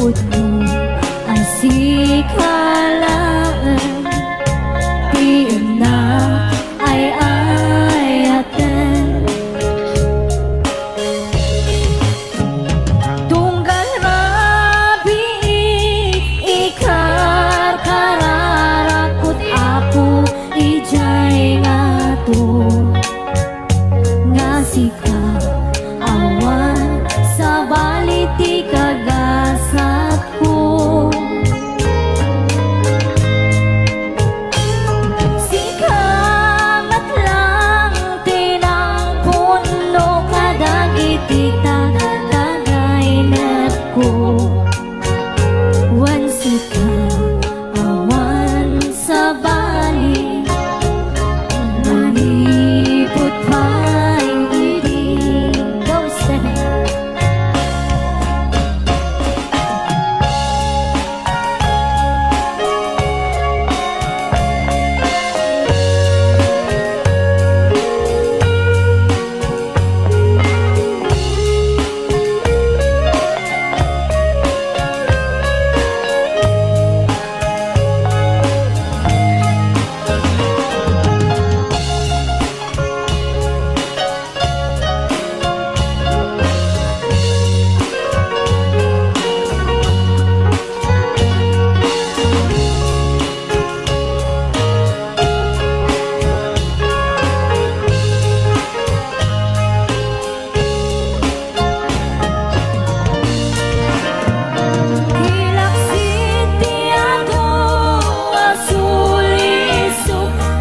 putno asikalaan di na ay ayaten tunggal rabi ikar kararakut apu ijay ngato ngasika awan sa baliti kagasat ko sikamat lang tinangkon no kadagitita tagaynet ko wan sika awan sa bali manipot pa'y ibig ghost.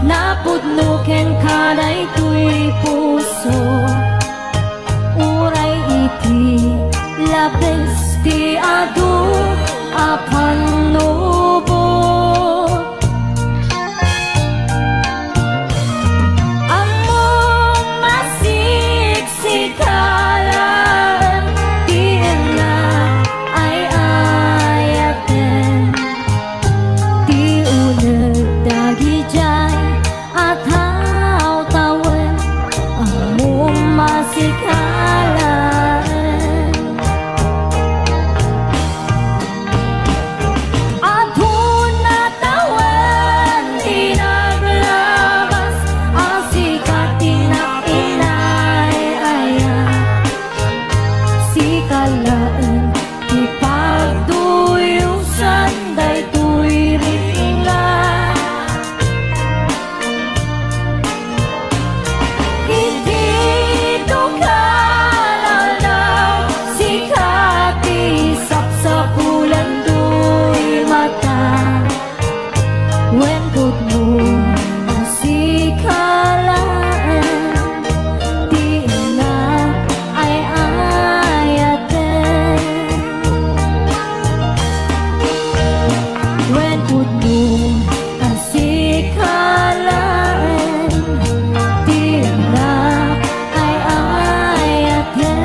Napudnuken kaday tuy puso uray iti labes ti adu apan nubo among masiksikalan di na ay ayaten di unag dagi jay at haw-tawen among masikalan at hunatawen di naglabas ang sikatin na inay-aya sikalaan di pagduyusan day tuy ringan when good moon asikalaan di na ay ayaten when good moon asikalaan di na ay ayaten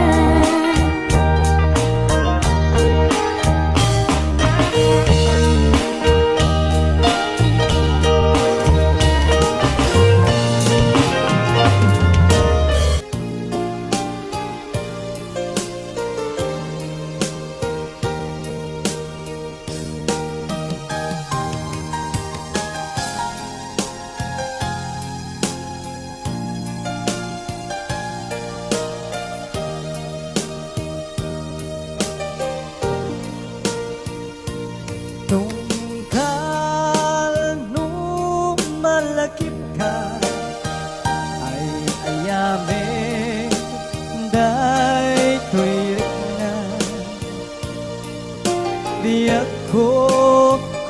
tungkal nung malakip ka ay ayame day tuwirik na di ako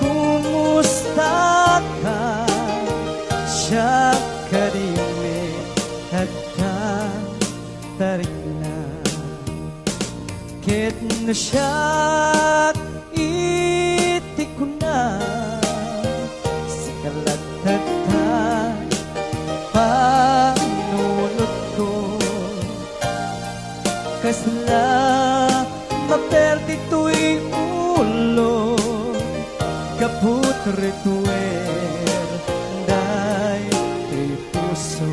kumusta ka siya karime at ka tarik na kit na siya iti ko na sa kalatad ka panunod ko kasla maperdi tu'y ulo kaput rituer day tuy puso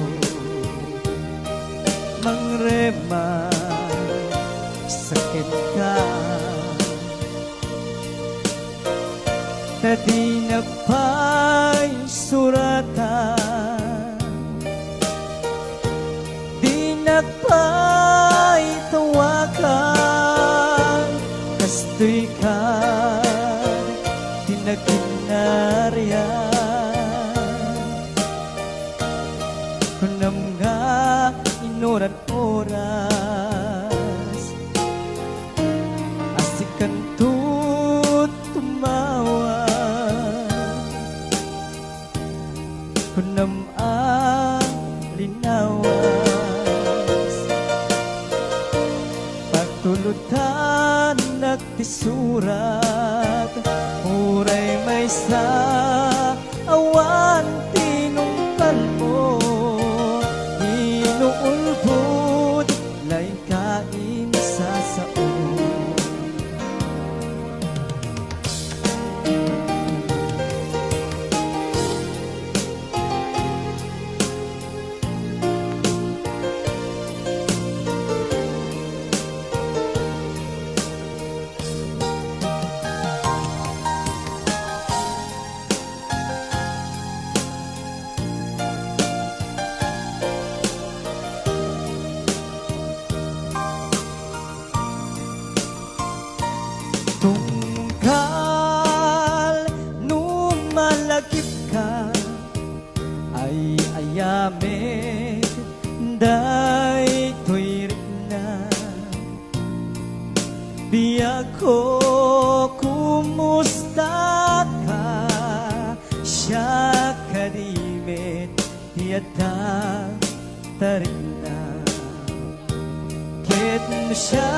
mangrema sakit ka na di napay suratan, di napay tawakan, kastoy ka tinaginaryan, kunam nga inoran oras, asikan tumawa, kunam ang linawas, pagtulutan nagtisurat, uray may sa awan tinungkal mo, inuulbod lain kain sa sao. Tungkal nung malagip ka ay ayamet, day to'y rina. Biya ko kumusta ka, siya kadimit, tiyata tarina. Ket mo siya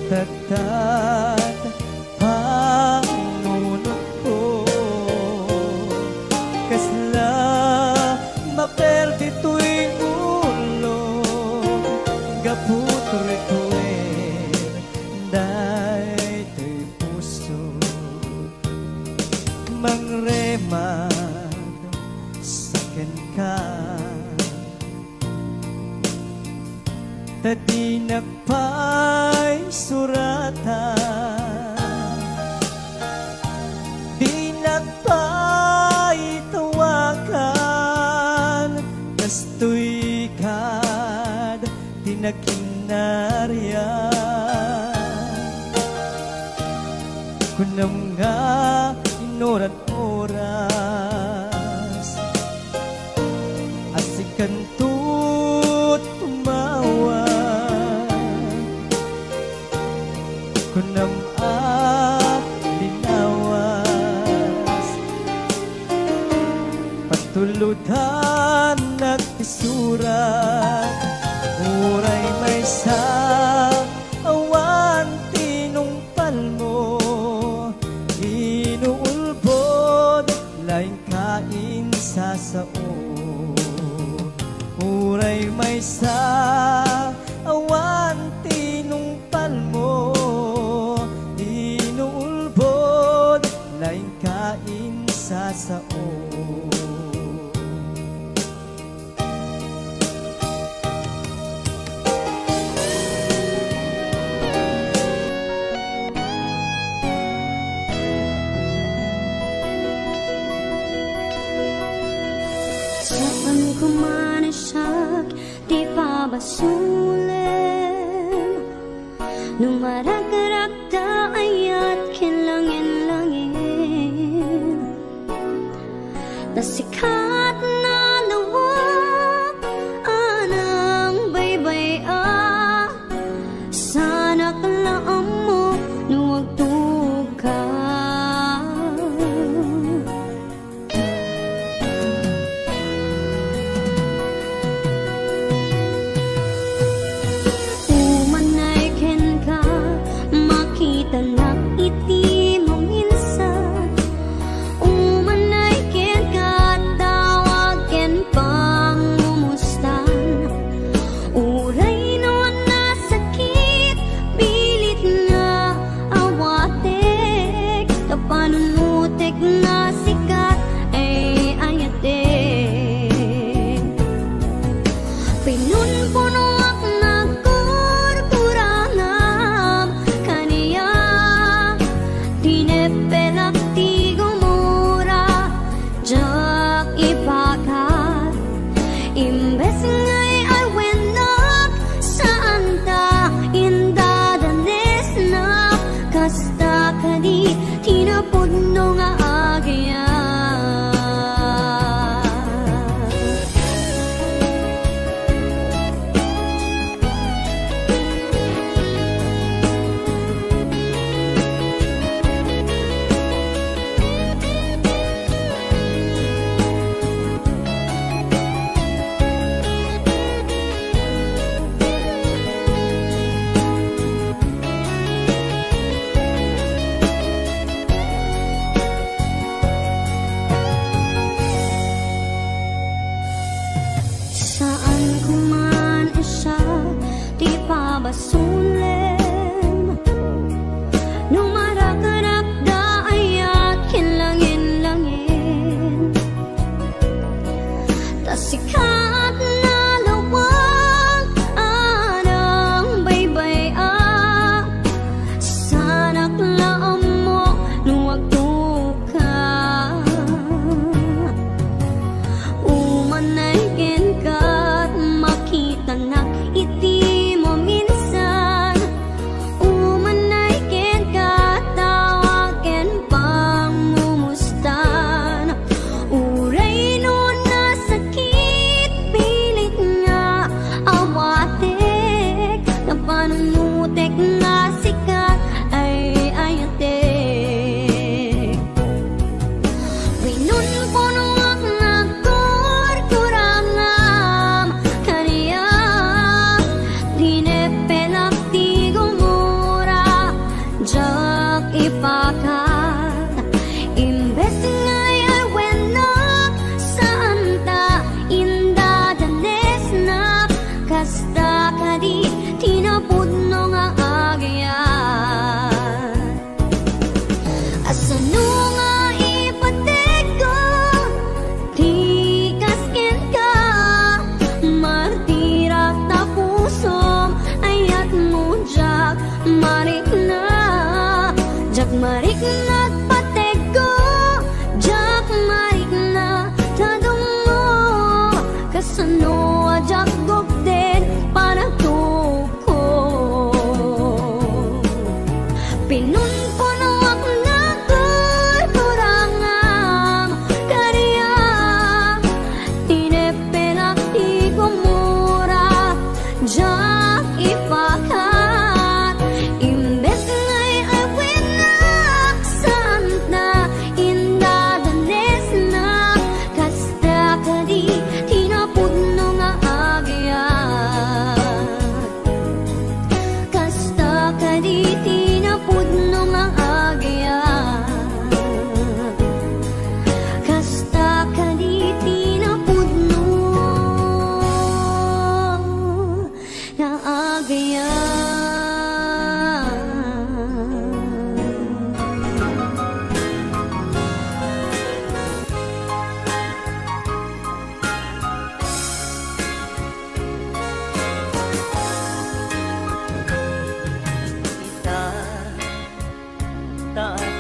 tatat panunod ko, kasla maperdi tu'y ulo, gaput retuer, day to'y puso, mangreman sakin ka, tadi napay suratan, di napay tawakan, kastoy kad tinaginaryan, kunam nga inoran oras, asikan tumawa, kunam at linawas, patulutan nagtisurat, uray may sa awan tinungpal mo, inuulbod lain kain sa sao, uray may sa awan tinungpal mo, inuulbod lain kain sa sao. Saan ko manasak, di pa basulim, nung maragrakta ayat kinlangin-langin, nasikat na lawak anang baybay sana kalaang mo nuwag tuka. basulem Numarak-arak da ayat kinlangin-langin Tasikat na lawang anang baybay Sanak laam mo nuwag tuka Umanay kenkat makita na iti mo minsan Umanay kenkat tawagen pangmumustan Uray nun na sakit pilit nga awatek Na panumutek nga sikat ay ayatek Winun ko nuwag nagkurkurangam kaniya Dinepelak ti gumura jak ipakat Imbes ngay arwena saan ta indadanes na Kasta kadi tinapudno nga agyan Asano nga ipatego Di kasken ka Martirak ta pusom Ayat mo jak marik na Jak marik na patego Jak marik na tadungo Kasano jak gokden panagtuko Pinunpuno ako na kurkurangam kariya Tinepelak ti gumura jak ipakat Imbes ngay awinak saan na indadanes na Kasta kadi tinapudno nga agyan Kasta kadi tinapudno nga agyan Kasta kadi tinapudno nga agyan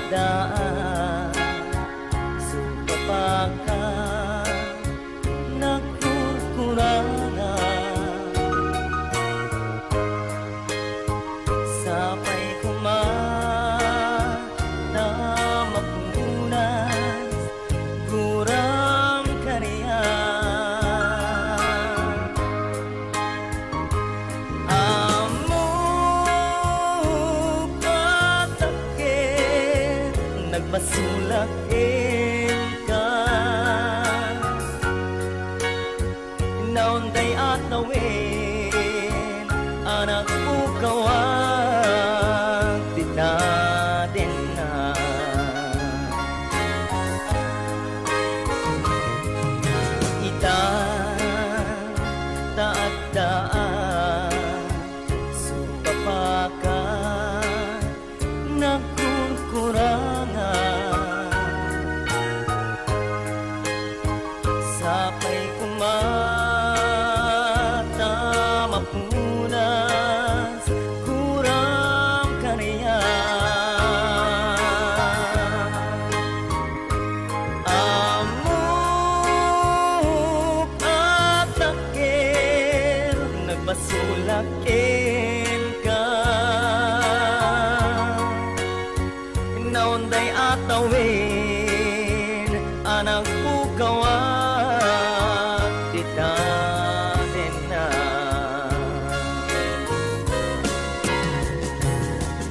Taadaan Sukapaka Nagkukurangan Sapay kuman Na mapunas Kurang kariyan Amo patakir Nagbasulakin ka Naunday at nawin Anak ukawan Titaden na Ita taagdaan Supapakan Nagkukurangan Sapay kumata mapunas Kurang kaniya Amok at takil Nagbasulakin ka Naunday at tawin Anak ukawan Titaden na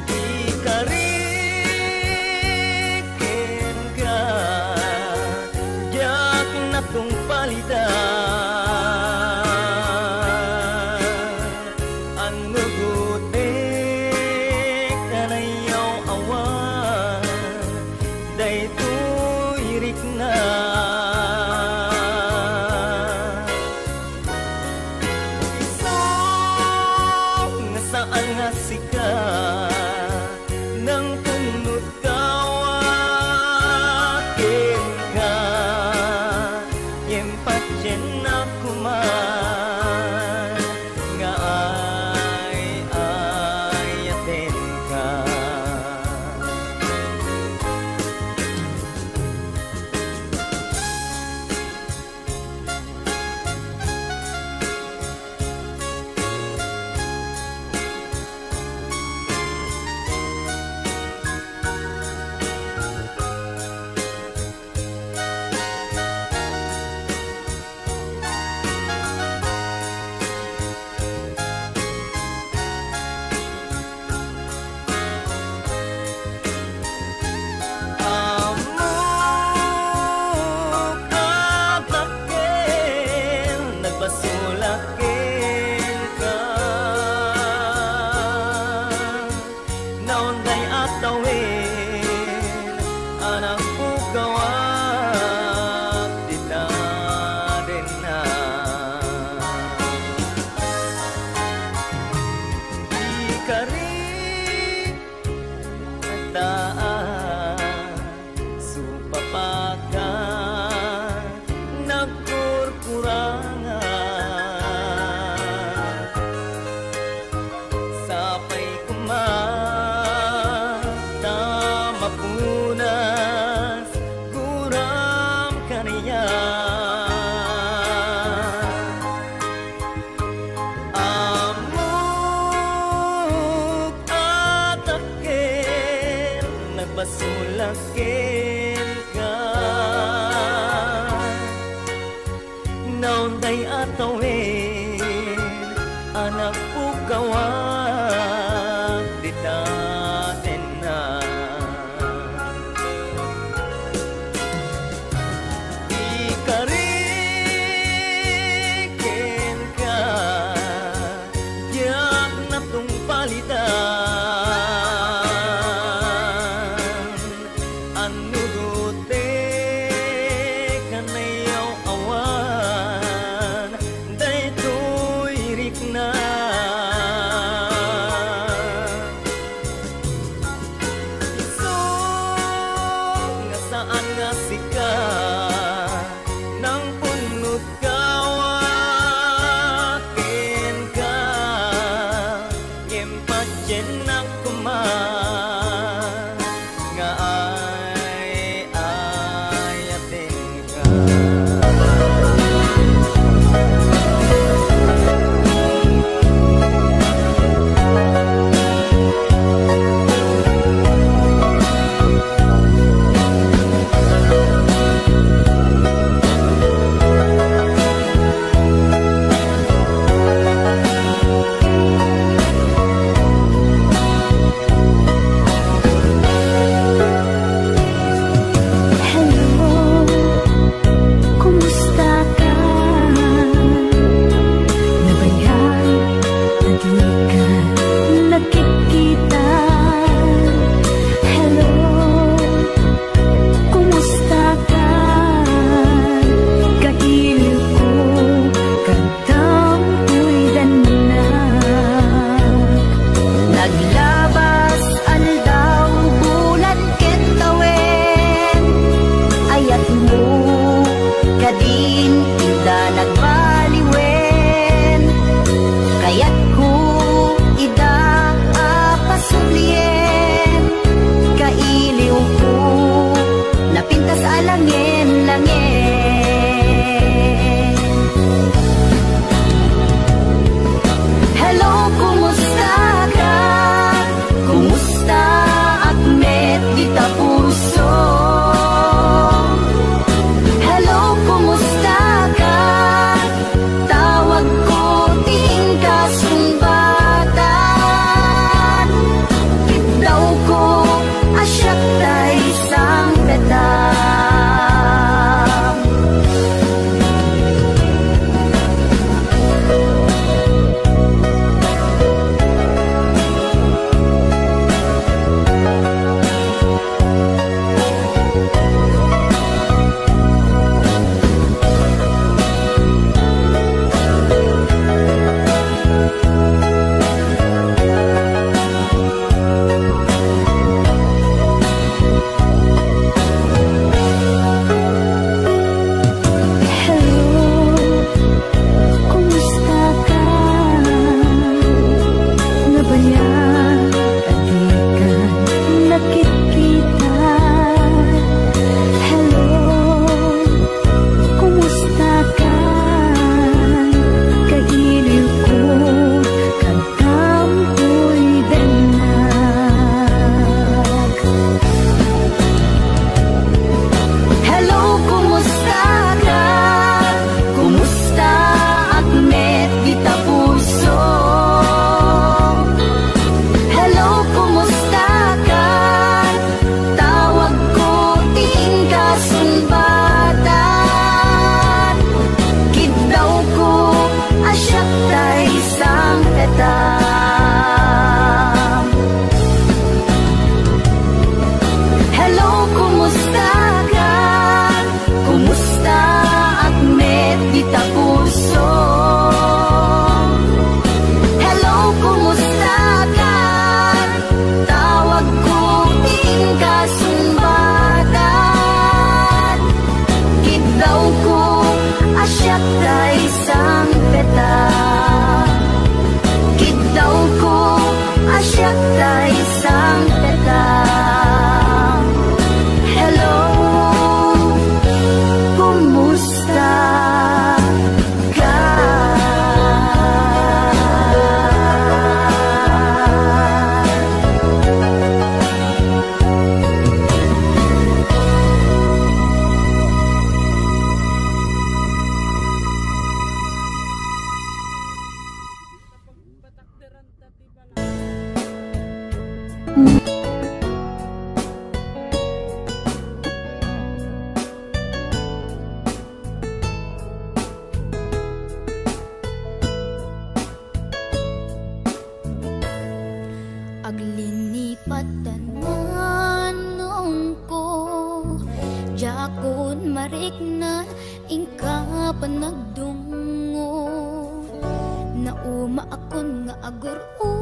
Di ka rikin ka Diyak na tong palitan Ang nugutik kanayaw awan Daytoy rik na Isong sa nga sika nang punot kawakin ka yempatyen na kuman nga ayaten ka. Basulakin ka naunday at tawin anak ko kawat di na din na di ka rin nagdaan supapakan nagkurkurang sapay kumata mapunas guram kaniya amok atakin nagbasulakin ka naunday atawin anak po kawat di natin na ikarikin ka yak na tong palitan anugote kanayaw awan daytoy rik na sika nang punot kawakin ka yempatyen na kuman nga ayatin ka. Kadin tinda nagbaliwen kaya't ko Aglinipat tananong ko, jakon mariknan ingka panagdungo. Nauma akon nga aguro